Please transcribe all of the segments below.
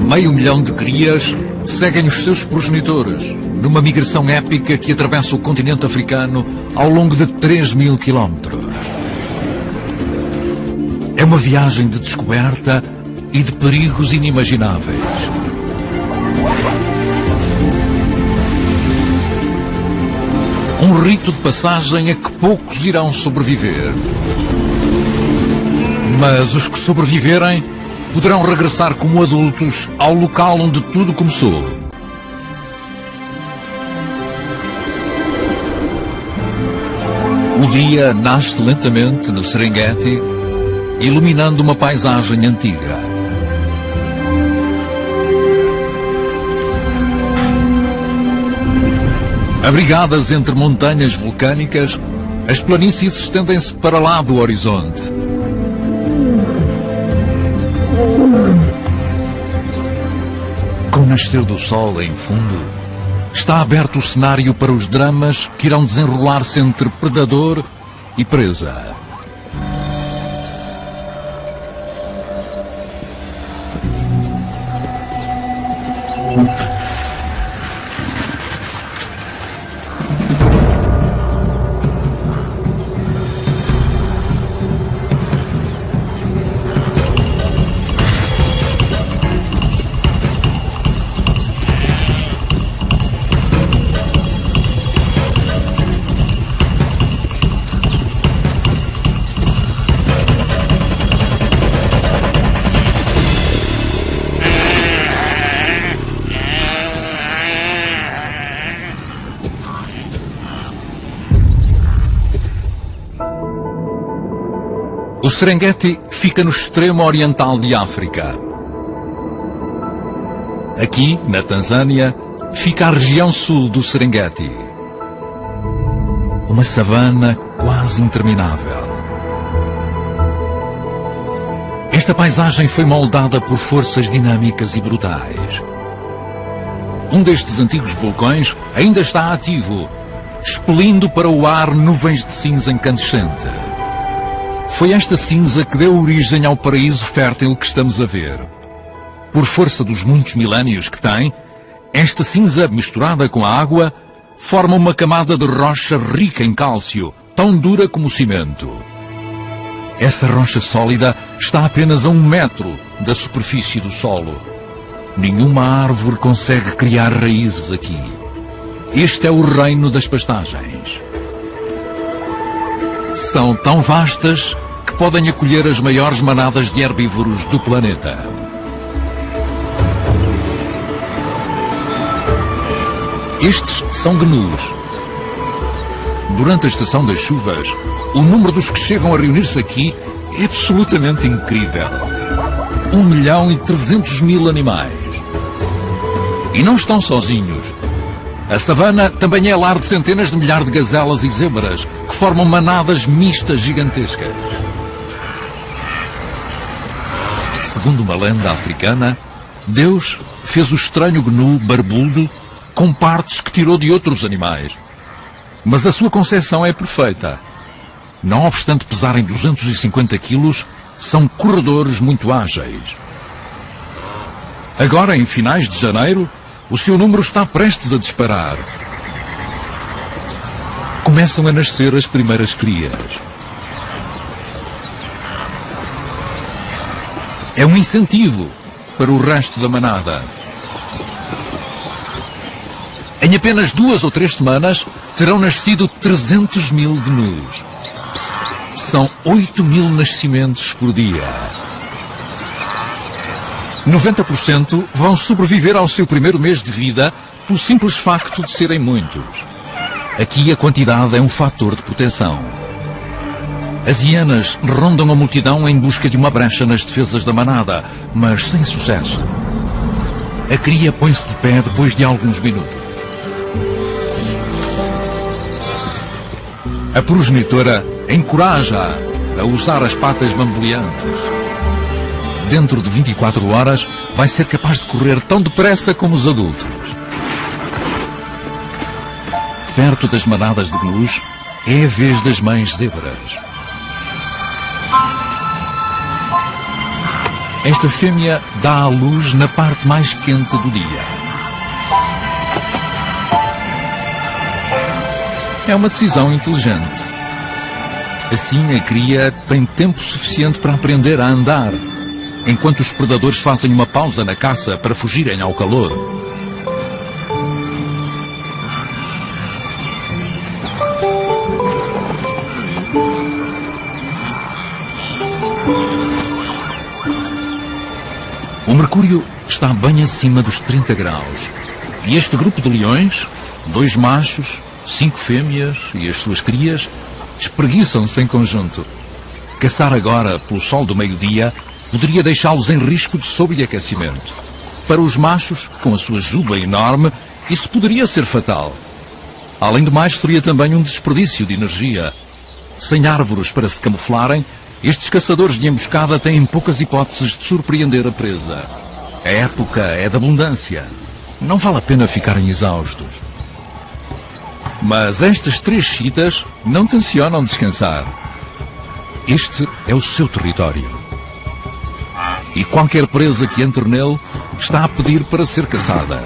Meio milhão de crias seguem os seus progenitores numa migração épica que atravessa o continente africano ao longo de 3.000 quilómetros. É uma viagem de descoberta e de perigos inimagináveis. Um rito de passagem a que poucos irão sobreviver. Mas os que sobreviverem poderão regressar como adultos ao local onde tudo começou. O dia nasce lentamente no Serengeti, iluminando uma paisagem antiga. Abrigadas entre montanhas vulcânicas, as planícies estendem-se para lá do horizonte. Com o nascer do sol em fundo, está aberto o cenário para os dramas que irão desenrolar-se entre predador e presa. O Serengeti fica no extremo oriental de África. Aqui, na Tanzânia, fica a região sul do Serengeti. Uma savana quase interminável. Esta paisagem foi moldada por forças dinâmicas e brutais. Um destes antigos vulcões ainda está ativo, expelindo para o ar nuvens de cinza incandescente. Foi esta cinza que deu origem ao paraíso fértil que estamos a ver. Por força dos muitos milénios que tem, esta cinza misturada com a água forma uma camada de rocha rica em cálcio, tão dura como o cimento. Essa rocha sólida está apenas a 1 metro da superfície do solo. Nenhuma árvore consegue criar raízes aqui. Este é o reino das pastagens. São tão vastas que podem acolher as maiores manadas de herbívoros do planeta. Estes são gnus. Durante a estação das chuvas, o número dos que chegam a reunir-se aqui é absolutamente incrível. 1.300.000 animais. E não estão sozinhos. A savana também é lar de centenas de milhares de gazelas e zebras, que formam manadas mistas gigantescas. Segundo uma lenda africana, Deus fez o estranho gnu barbudo com partes que tirou de outros animais. Mas a sua concepção é perfeita. Não obstante pesarem 250 quilos, são corredores muito ágeis. Agora, em finais de janeiro, o seu número está prestes a disparar. Começam a nascer as primeiras crias. É um incentivo para o resto da manada. Em apenas 2 ou 3 semanas, terão nascido 300.000 gnus. São 8.000 nascimentos por dia. 90% vão sobreviver ao seu primeiro mês de vida pelo simples facto de serem muitos. Aqui a quantidade é um fator de proteção. As hienas rondam a multidão em busca de uma brecha nas defesas da manada, mas sem sucesso. A cria põe-se de pé depois de alguns minutos. A progenitora encoraja-a a usar as patas bamboleantes. Dentro de 24 horas, vai ser capaz de correr tão depressa como os adultos. Perto das manadas de gnus, é a vez das mães zebras. Esta fêmea dá à luz na parte mais quente do dia. É uma decisão inteligente. Assim, a cria tem tempo suficiente para aprender a andar, enquanto os predadores fazem uma pausa na caça para fugirem ao calor. O mercúrio está bem acima dos 30 graus. E este grupo de leões, 2 machos, 5 fêmeas e as suas crias, espreguiçam-se em conjunto. Caçar agora pelo sol do meio-dia poderia deixá-los em risco de sobreaquecimento. Para os machos, com a sua juba enorme, isso poderia ser fatal. Além do mais, seria também um desperdício de energia. Sem árvores para se camuflarem, estes caçadores de emboscada têm poucas hipóteses de surpreender a presa. A época é de abundância. Não vale a pena ficarem exaustos. Mas estas 3 chitas não tencionam descansar. Este é o seu território. E qualquer presa que entre nele está a pedir para ser caçada.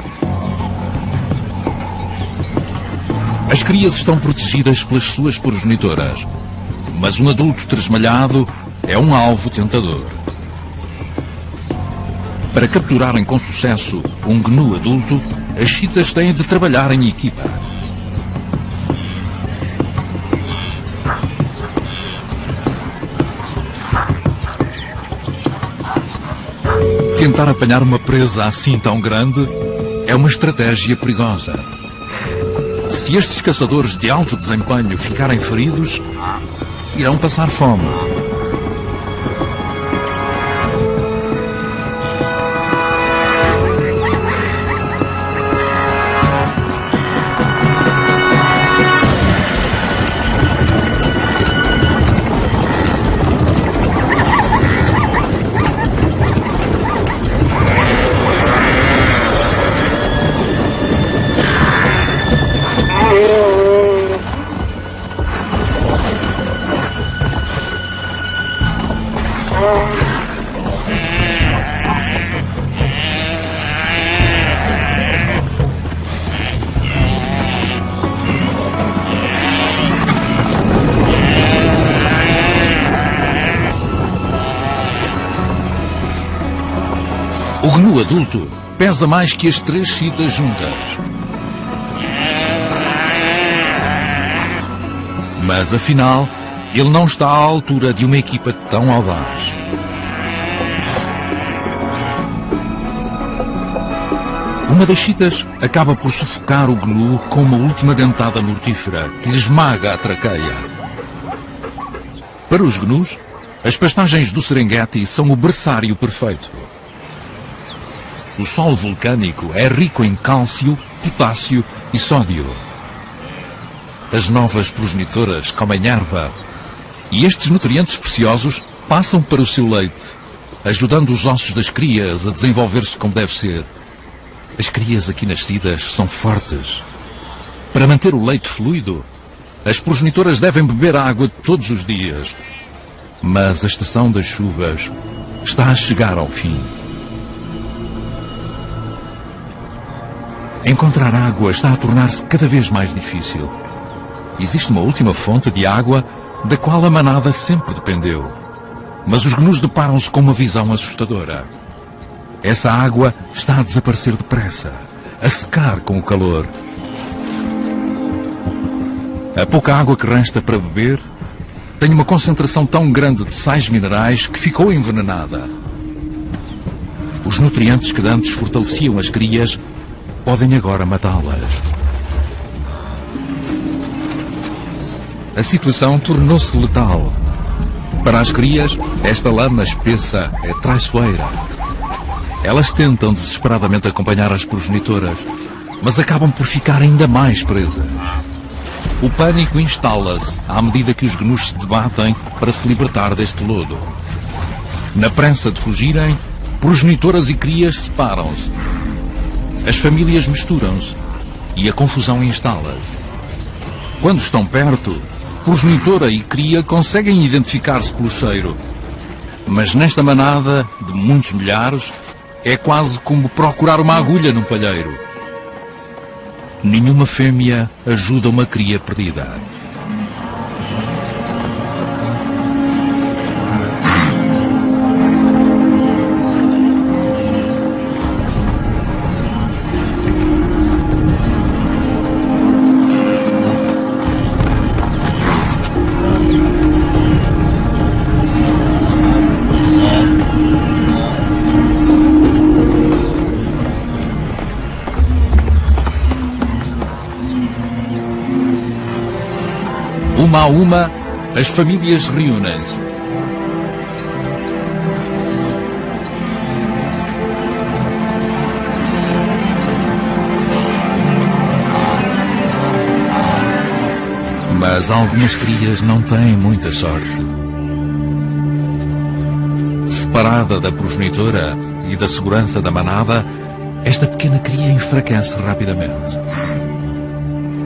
As crias estão protegidas pelas suas progenitoras, mas um adulto tresmalhado é um alvo tentador. Para capturarem com sucesso um gnu adulto, as chitas têm de trabalhar em equipa. Tentar apanhar uma presa assim tão grande é uma estratégia perigosa. Se estes caçadores de alto desempenho ficarem feridos, irão passar fome. O gnu adulto pesa mais que as 3 chitas juntas. Mas, afinal, ele não está à altura de uma equipa tão audaz. Uma das chitas acaba por sufocar o gnu com uma última dentada mortífera que lhe esmaga a traqueia. Para os gnus, as pastagens do Serengeti são o berçário perfeito. O solo vulcânico é rico em cálcio, potássio e sódio. As novas progenitoras comem erva e estes nutrientes preciosos passam para o seu leite, ajudando os ossos das crias a desenvolver-se como deve ser. As crias aqui nascidas são fortes. Para manter o leite fluido, as progenitoras devem beber água todos os dias. Mas a estação das chuvas está a chegar ao fim. Encontrar água está a tornar-se cada vez mais difícil. Existe uma última fonte de água da qual a manada sempre dependeu. Mas os gnus deparam-se com uma visão assustadora. Essa água está a desaparecer depressa, a secar com o calor. A pouca água que resta para beber tem uma concentração tão grande de sais minerais que ficou envenenada. Os nutrientes que antes fortaleciam as crias podem agora matá-las. A situação tornou-se letal. Para as crias, esta lama espessa é traiçoeira. Elas tentam desesperadamente acompanhar as progenitoras, mas acabam por ficar ainda mais presas. O pânico instala-se à medida que os gnus se debatem para se libertar deste lodo. Na pressa de fugirem, progenitoras e crias separam-se. As famílias misturam-se e a confusão instala-se. Quando estão perto, progenitora e cria conseguem identificar-se pelo cheiro. Mas nesta manada de muitos milhares, é quase como procurar uma agulha num palheiro. Nenhuma fêmea ajuda uma cria perdida. Uma a uma, as famílias reúnem-se. Mas algumas crias não têm muita sorte. Separada da progenitora e da segurança da manada, esta pequena cria enfraquece rapidamente.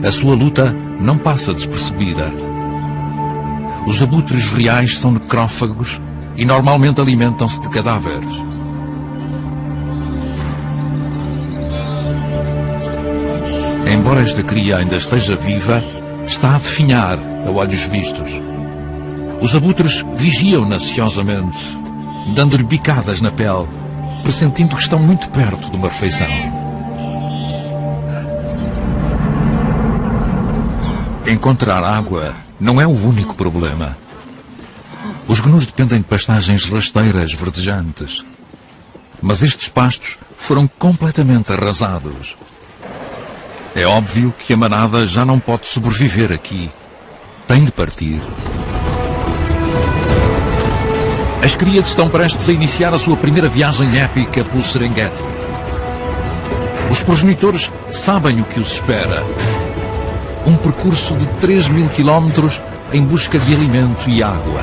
A sua luta não passa despercebida. Os abutres reais são necrófagos e normalmente alimentam-se de cadáveres. Embora esta cria ainda esteja viva, está a definhar a olhos vistos. Os abutres vigiam-na ansiosamente, dando-lhe bicadas na pele, pressentindo que estão muito perto de uma refeição. Encontrar água não é o único problema. Os gnus dependem de pastagens rasteiras verdejantes. Mas estes pastos foram completamente arrasados. É óbvio que a manada já não pode sobreviver aqui. Tem de partir. As crias estão prestes a iniciar a sua primeira viagem épica pelo Serengeti. Os progenitores sabem o que os espera. Um percurso de 3.000 quilómetros em busca de alimento e água.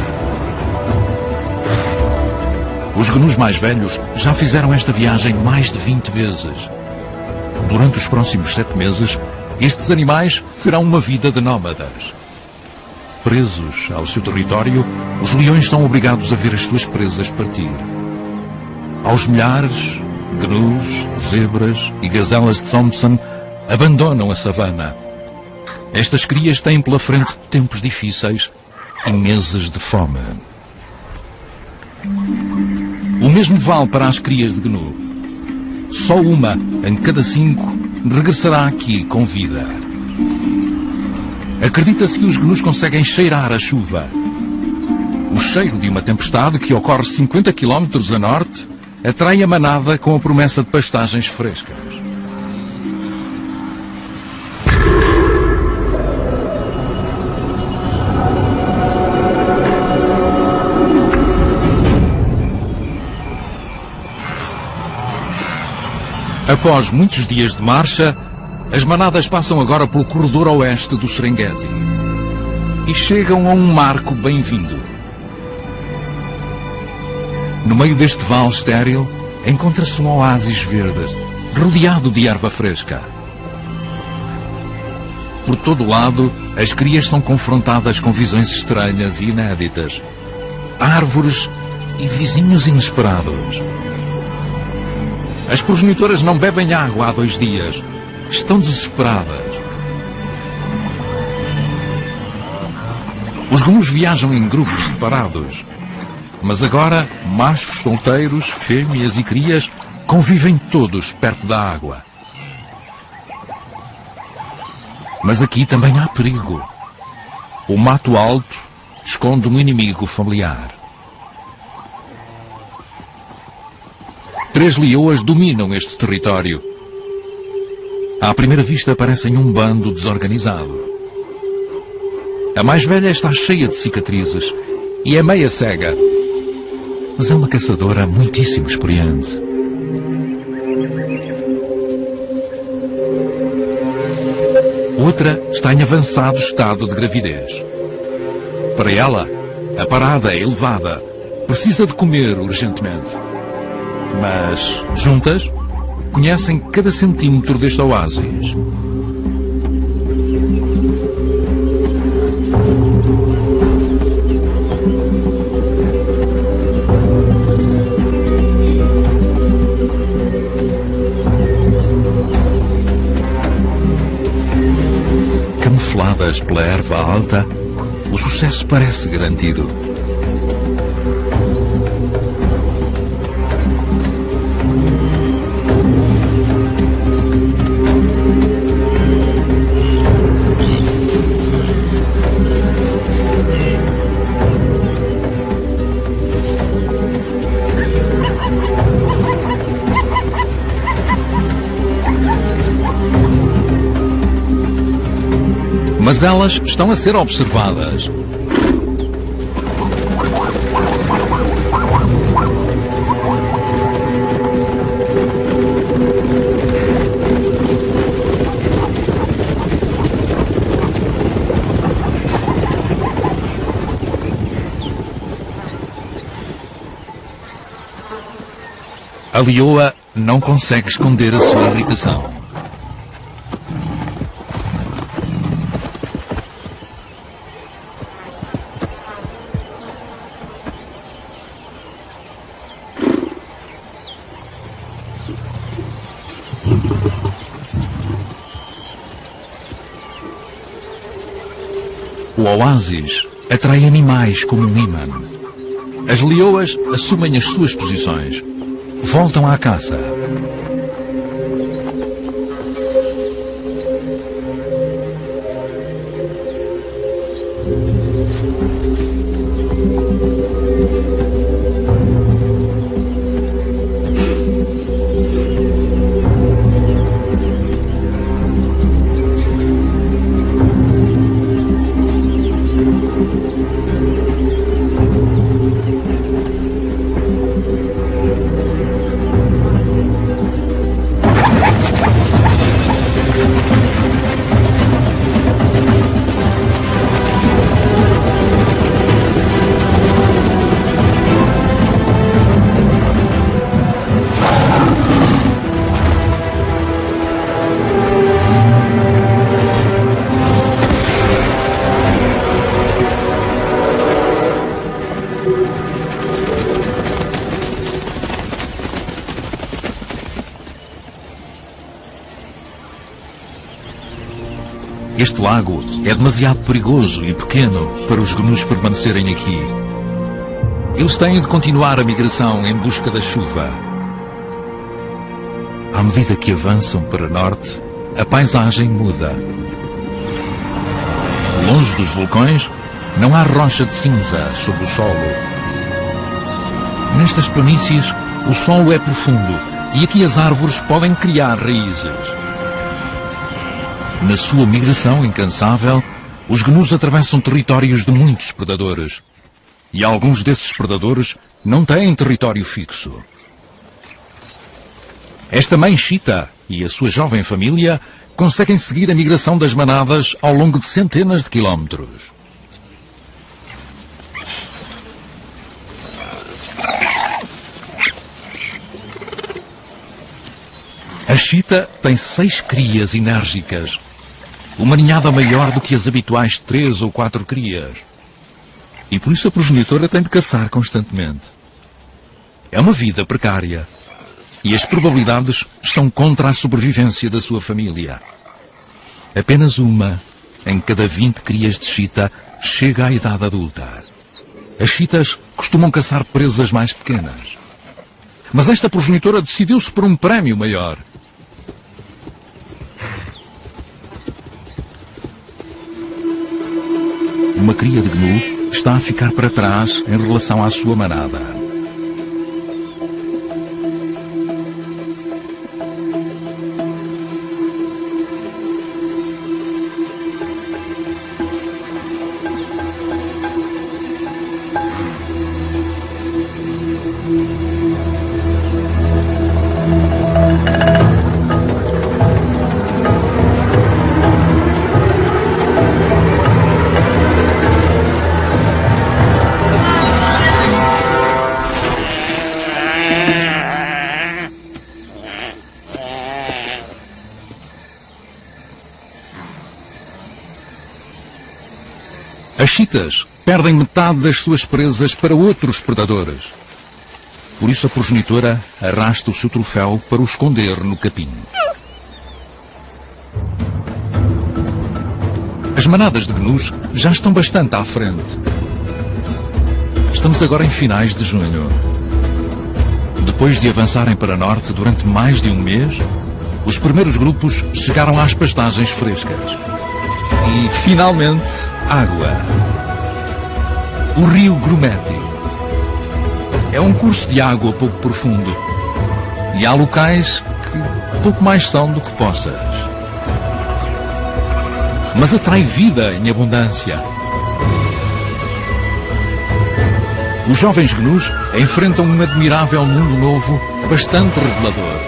Os gnus mais velhos já fizeram esta viagem mais de 20 vezes. Durante os próximos 7 meses, estes animais terão uma vida de nómadas. Presos ao seu território, os leões são obrigados a ver as suas presas partir. Aos milhares, gnus, zebras e gazelas de Thompson abandonam a savana. Estas crias têm pela frente tempos difíceis e meses de fome. O mesmo vale para as crias de gnu. Só uma em cada 5 regressará aqui com vida. Acredita-se que os gnus conseguem cheirar a chuva. O cheiro de uma tempestade que ocorre 50 km a norte atrai a manada com a promessa de pastagens frescas. Após muitos dias de marcha, as manadas passam agora pelo corredor oeste do Serengeti e chegam a um marco bem-vindo. No meio deste vale estéril, encontra-se um oásis verde, rodeado de erva fresca. Por todo o lado, as crias são confrontadas com visões estranhas e inéditas. Árvores e vizinhos inesperados. As progenitoras não bebem água há 2 dias. Estão desesperadas. Os gnus viajam em grupos separados. Mas agora, machos solteiros, fêmeas e crias convivem todos perto da água. Mas aqui também há perigo. O mato alto esconde um inimigo familiar. 3 leoas dominam este território. À primeira vista parecem um bando desorganizado. A mais velha está cheia de cicatrizes e é meia cega, mas é uma caçadora muitíssimo experiente. Outra está em avançado estado de gravidez. Para ela, a parada é elevada, precisa de comer urgentemente. Mas, juntas, conhecem cada centímetro deste oásis. cercadas pela erva alta, o sucesso parece garantido. Mas elas estão a ser observadas. A leoa não consegue esconder a sua irritação. O oásis atrai animais como um imã. As leoas assumem as suas posições. Voltam à caça. Este lago é demasiado perigoso e pequeno para os gnus permanecerem aqui. Eles têm de continuar a migração em busca da chuva. À medida que avançam para norte, a paisagem muda. Longe dos vulcões, não há rocha de cinza sobre o solo. Nestas planícies, o solo é profundo e aqui as árvores podem criar raízes. Na sua migração incansável, os gnus atravessam territórios de muitos predadores. E alguns desses predadores não têm território fixo. Esta mãe cheetah e a sua jovem família conseguem seguir a migração das manadas ao longo de centenas de quilómetros. A cheetah tem 6 crias enérgicas, uma ninhada maior do que as habituais 3 ou 4 crias. E por isso a progenitora tem de caçar constantemente. É uma vida precária. E as probabilidades estão contra a sobrevivência da sua família. Apenas uma em cada 20 crias de cheetah chega à idade adulta. As cheetahs costumam caçar presas mais pequenas. Mas esta progenitora decidiu-se por um prémio maior. Uma cria de gnu está a ficar para trás em relação à sua manada. As cheetahs perdem metade das suas presas para outros predadores. Por isso a progenitora arrasta o seu troféu para o esconder no capim. As manadas de gnus já estão bastante à frente. Estamos agora em finais de junho. Depois de avançarem para norte durante mais de um mês, os primeiros grupos chegaram às pastagens frescas. E, finalmente, água. O rio Grumeti. É um curso de água pouco profundo. E há locais que pouco mais são do que poças. Mas atrai vida em abundância. Os jovens gnus enfrentam um admirável mundo novo, bastante revelador.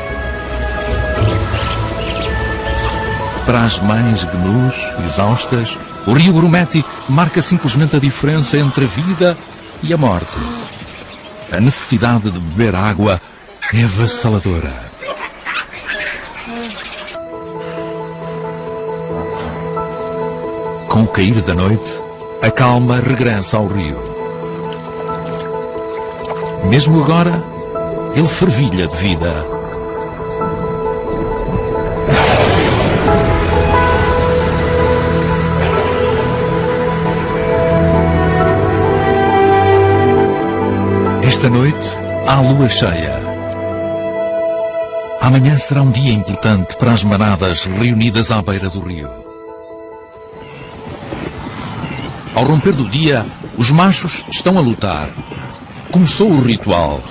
Para as mães gnus, exaustas, o rio Grumeti marca simplesmente a diferença entre a vida e a morte. A necessidade de beber água é avassaladora. Com o cair da noite, a calma regressa ao rio. Mesmo agora, ele fervilha de vida. Esta noite há lua cheia. Amanhã será um dia importante para as manadas reunidas à beira do rio. Ao romper do dia, os machos estão a lutar. Começou o ritual.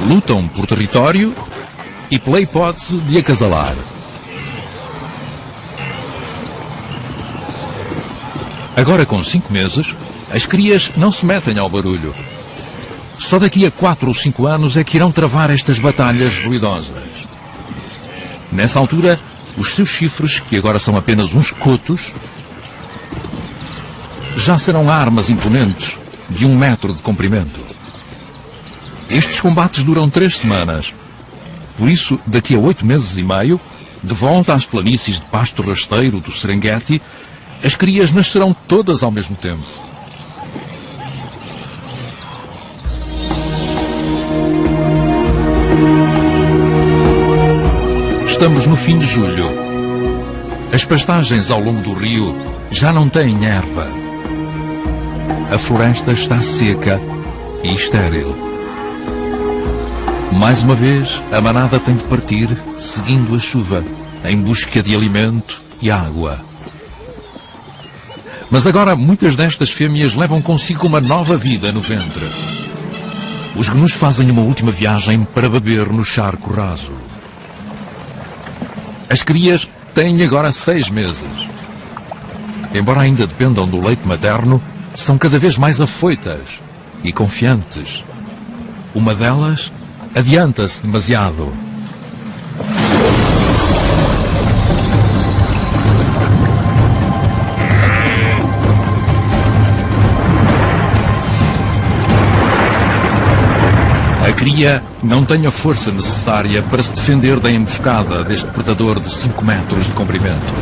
Lutam por território e pela hipótese de acasalar. Agora, com 5 meses, as crias não se metem ao barulho. Só daqui a 4 ou 5 anos é que irão travar estas batalhas ruidosas. Nessa altura, os seus chifres, que agora são apenas uns cotos, já serão armas imponentes de 1 metro de comprimento. Estes combates duram 3 semanas. Por isso, daqui a 8 meses e meio, de volta às planícies de pasto rasteiro do Serengeti, as crias nascerão todas ao mesmo tempo. Estamos no fim de julho. As pastagens ao longo do rio já não têm erva. A floresta está seca e estéril. Mais uma vez, a manada tem de partir, seguindo a chuva, em busca de alimento e água. Mas agora, muitas destas fêmeas levam consigo uma nova vida no ventre. Os gnus fazem uma última viagem para beber no charco raso. As crias têm agora 6 meses. Embora ainda dependam do leite materno, são cada vez mais afoitas e confiantes. Uma delas adianta-se demasiado. A cria não tem a força necessária para se defender da emboscada deste predador de 5 metros de comprimento.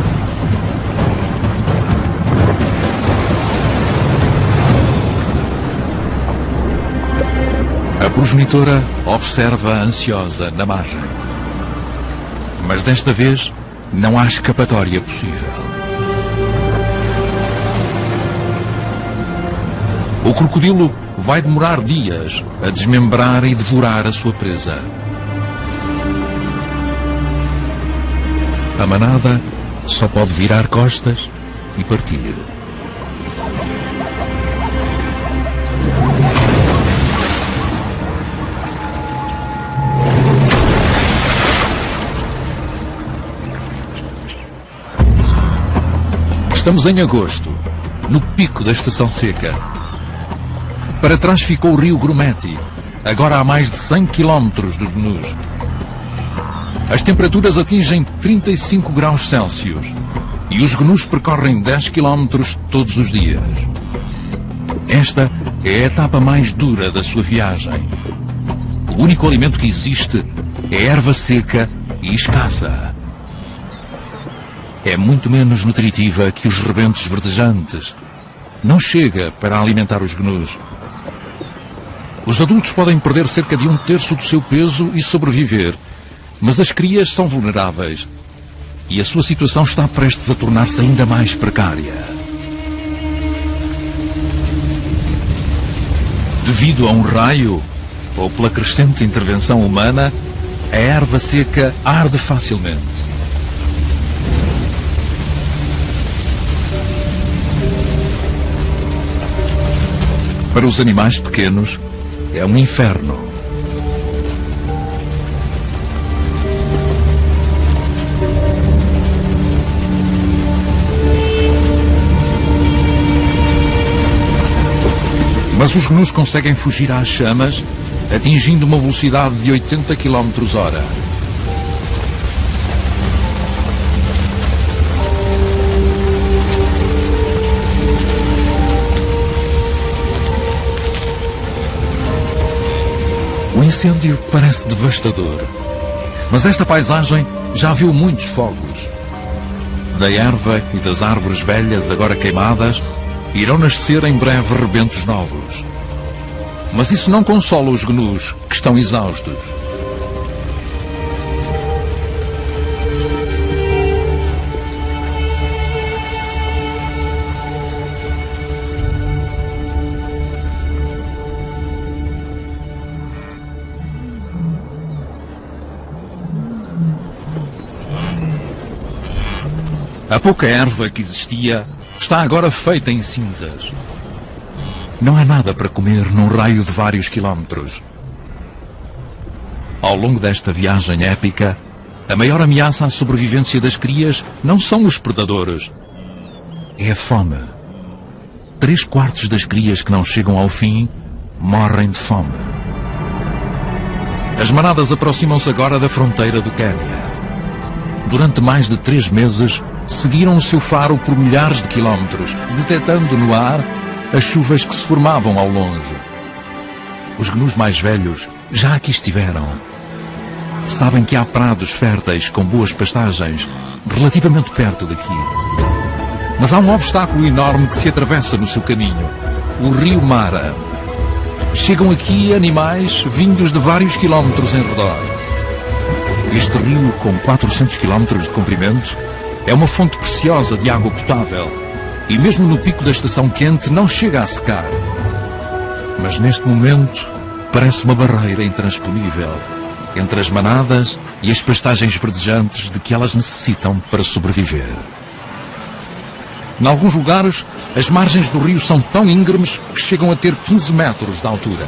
A progenitora observa ansiosa na margem. Mas desta vez não há escapatória possível. O crocodilo vai demorar dias a desmembrar e devorar a sua presa. A manada só pode virar costas e partir. Estamos em agosto, no pico da estação seca. Para trás ficou o rio Grumeti, agora a mais de 100 km dos gnus. As temperaturas atingem 35 graus Celsius e os gnus percorrem 10 km todos os dias. Esta é a etapa mais dura da sua viagem. O único alimento que existe é erva seca e escassa. É muito menos nutritiva que os rebentos verdejantes. Não chega para alimentar os gnus. Os adultos podem perder cerca de 1/3 do seu peso e sobreviver, Mas as crias são vulneráveis e a sua situação está prestes a tornar-se ainda mais precária. Devido a um raio ou pela crescente intervenção humana, a erva seca arde facilmente. Para os animais pequenos, é um inferno. Mas os gnus conseguem fugir às chamas, atingindo uma velocidade de 80 km/h. O incêndio parece devastador, mas esta paisagem já viu muitos fogos. Da erva e das árvores velhas agora queimadas, irão nascer em breve rebentos novos. Mas isso não consola os gnus, que estão exaustos. A pouca erva que existia está agora feita em cinzas. Não há nada para comer num raio de vários quilómetros. Ao longo desta viagem épica, a maior ameaça à sobrevivência das crias não são os predadores, é a fome. 3/4 das crias que não chegam ao fim morrem de fome. As manadas aproximam-se agora da fronteira do Quênia. Durante mais de 3 meses, seguiram o seu faro por milhares de quilómetros, detectando no ar as chuvas que se formavam ao longe. Os gnus mais velhos já aqui estiveram. Sabem que há prados férteis com boas pastagens relativamente perto daqui. Mas há um obstáculo enorme que se atravessa no seu caminho: o rio Mara. Chegam aqui animais vindos de vários quilómetros em redor. Este rio, com 400 quilómetros de comprimento, é uma fonte preciosa de água potável e mesmo no pico da estação quente não chega a secar. Mas neste momento parece uma barreira intransponível entre as manadas e as pastagens verdejantes de que elas necessitam para sobreviver. Em alguns lugares, as margens do rio são tão íngremes que chegam a ter 15 metros de altura.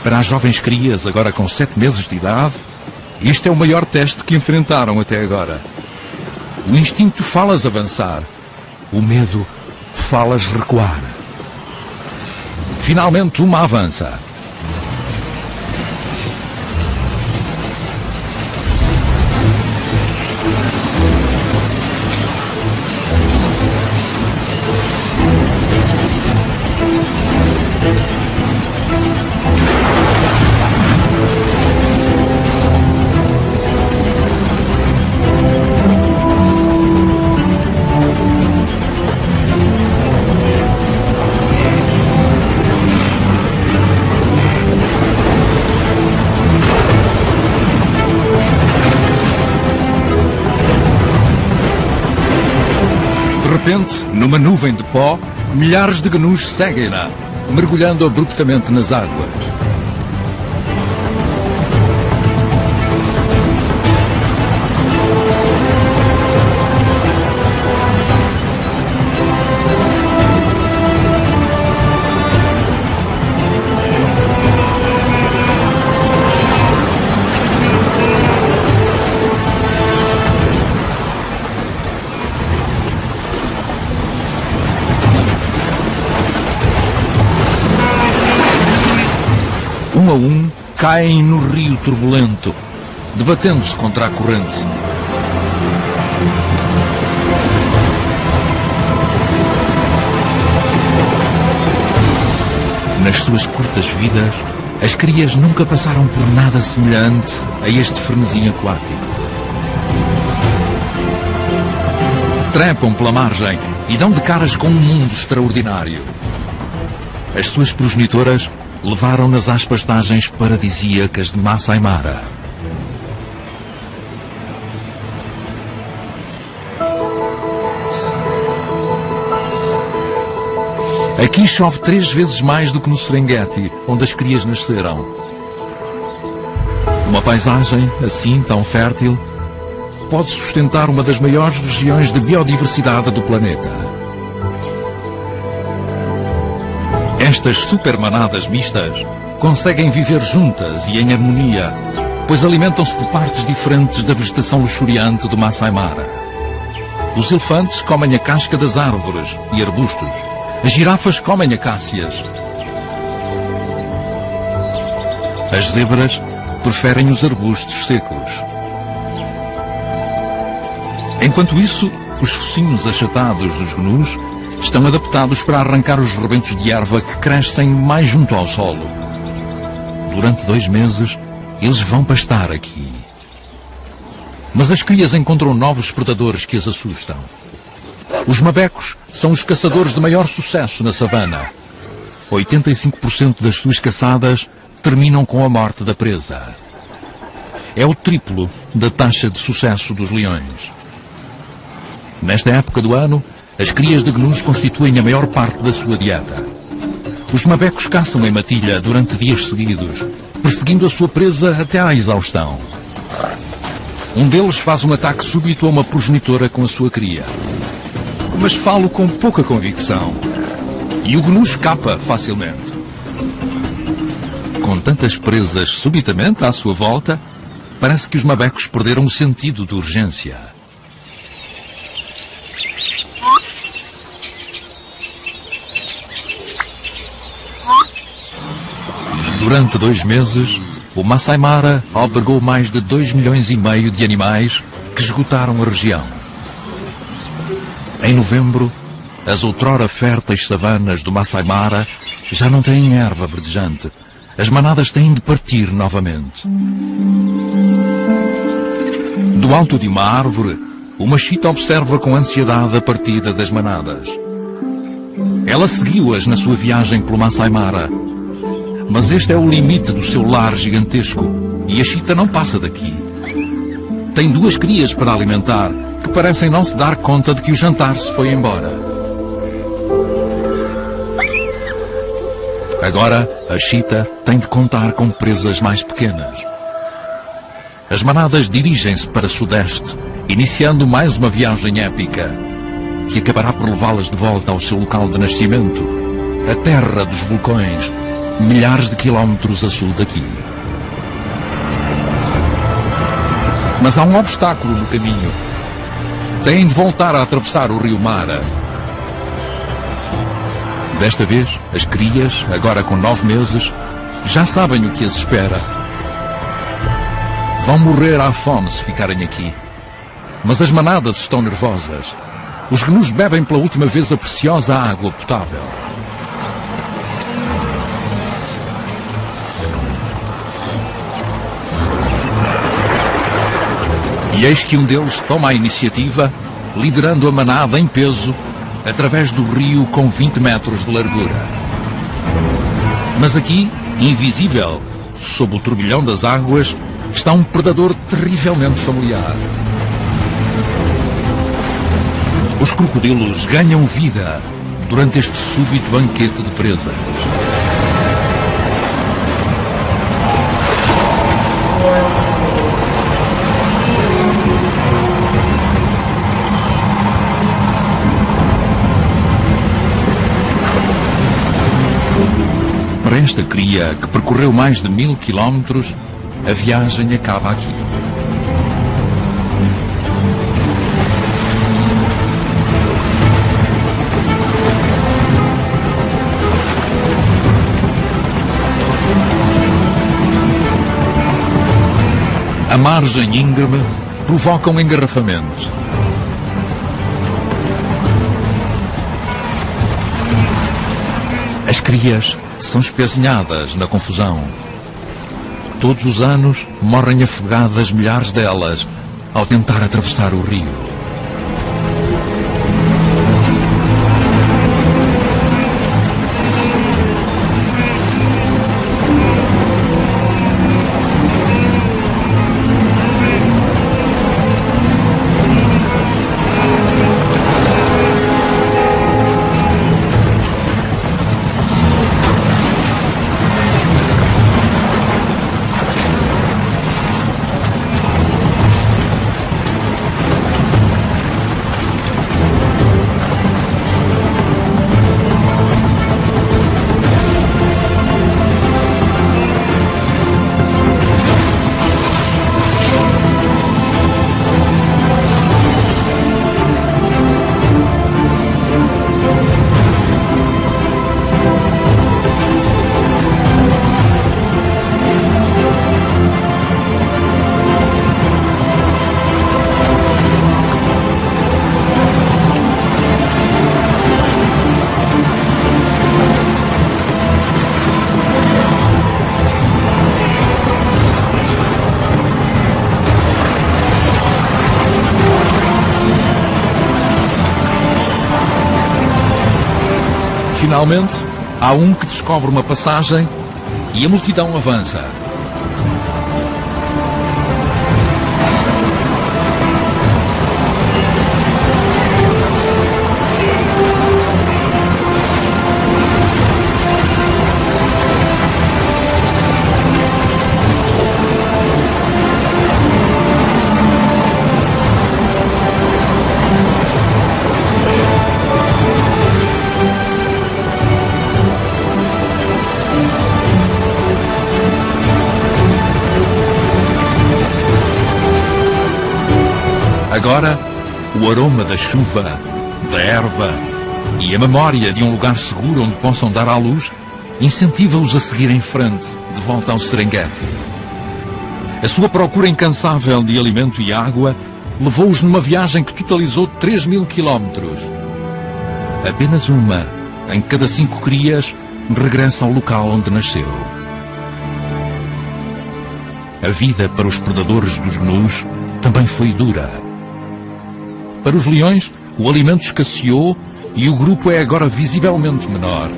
Para as jovens crias, agora com 7 meses de idade, este é o maior teste que enfrentaram até agora. O instinto fala-as avançar. O medo fala-as recuar. Finalmente uma avança. De repente, numa nuvem de pó, milhares de gnus seguem-na, mergulhando abruptamente nas águas. Um a um, caem no rio turbulento, debatendo-se contra a corrente. Nas suas curtas vidas, as crias nunca passaram por nada semelhante a este frenesim aquático. Trepam pela margem e dão de caras com um mundo extraordinário. As suas progenitoras levaram-nas às pastagens paradisíacas de Masai Mara. Aqui chove 3 vezes mais do que no Serengeti, onde as crias nasceram. Uma paisagem assim tão fértil pode sustentar uma das maiores regiões de biodiversidade do planeta. Estas supermanadas mistas conseguem viver juntas e em harmonia, pois alimentam-se de partes diferentes da vegetação luxuriante do Masai Mara. Os elefantes comem a casca das árvores e arbustos. As girafas comem acácias. As zebras preferem os arbustos secos. Enquanto isso, os focinhos achatados dos gnus estão adaptados para arrancar os rebentos de erva que crescem mais junto ao solo. Durante 2 meses, eles vão pastar aqui. Mas as crias encontram novos predadores que as assustam. Os mabecos são os caçadores de maior sucesso na savana. 85% das suas caçadas terminam com a morte da presa. É o triplo da taxa de sucesso dos leões. Nesta época do ano, as crias de gnus constituem a maior parte da sua dieta. Os mabecos caçam em matilha durante dias seguidos, perseguindo a sua presa até à exaustão. Um deles faz um ataque súbito a uma progenitora com a sua cria. Mas falo com pouca convicção. E o gnu escapa facilmente. Com tantas presas subitamente à sua volta, parece que os mabecos perderam o sentido de urgência. Durante 2 meses, o Masai Mara albergou mais de 2,5 milhões de animais que esgotaram a região. Em novembro, as outrora férteis savanas do Masai Mara já não têm erva verdejante. As manadas têm de partir novamente. Do alto de uma árvore, uma chita observa com ansiedade a partida das manadas. Ela seguiu-as na sua viagem pelo Masai Mara. Mas este é o limite do seu lar gigantesco e a chita não passa daqui. Tem 2 crias para alimentar que parecem não se dar conta de que o jantar se foi embora. Agora, a chita tem de contar com presas mais pequenas. As manadas dirigem-se para sudeste, iniciando mais uma viagem épica, que acabará por levá-las de volta ao seu local de nascimento, a terra dos vulcões, milhares de quilómetros a sul daqui. Mas há um obstáculo no caminho. Têm de voltar a atravessar o rio Mara. Desta vez, as crias, agora com 9 meses, já sabem o que as espera. Vão morrer à fome se ficarem aqui. Mas as manadas estão nervosas. Os gnus bebem pela última vez a preciosa água potável. E eis que um deles toma a iniciativa, liderando a manada em peso, através do rio com 20 metros de largura. Mas aqui, invisível, sob o turbilhão das águas, está um predador terrivelmente familiar. Os crocodilos ganham vida durante este súbito banquete de presas. Para esta cria, que percorreu mais de 1000 quilómetros, a viagem acaba aqui. A margem íngreme provoca um engarrafamento. As crias são espezinhadas na confusão. Todos os anos morrem afogadas milhares delas ao tentar atravessar o rio. Finalmente, há um que descobre uma passagem e a multidão avança. Agora, o aroma da chuva, da erva e a memória de um lugar seguro onde possam dar à luz incentiva-os a seguir em frente, de volta ao Serengeti. A sua procura incansável de alimento e água levou-os numa viagem que totalizou 3.000 quilómetros. Apenas uma, em cada 5 crias, regressa ao local onde nasceu. A vida para os predadores dos gnus também foi dura. Para os leões, o alimento escasseou e o grupo é agora visivelmente menor.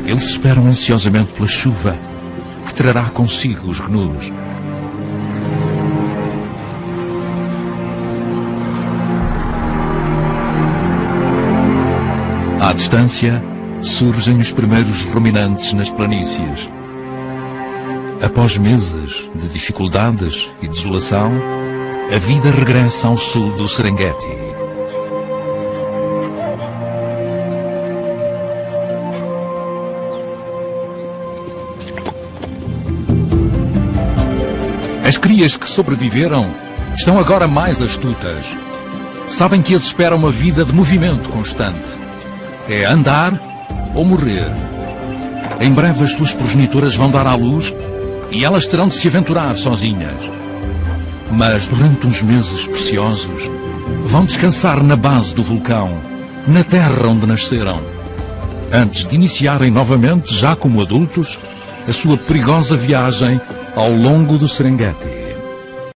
Eles esperam ansiosamente pela chuva, que trará consigo os gnus. À distância, surgem os primeiros ruminantes nas planícies. Após meses de dificuldades e desolação, a vida regressa ao sul do Serengeti. As crias que sobreviveram estão agora mais astutas. Sabem que as espera uma vida de movimento constante. É andar ou morrer. Em breve as suas progenitoras vão dar à luz e elas terão de se aventurar sozinhas. Mas durante uns meses preciosos vão descansar na base do vulcão, na terra onde nasceram, antes de iniciarem novamente, já como adultos, a sua perigosa viagem ao longo do Serengeti.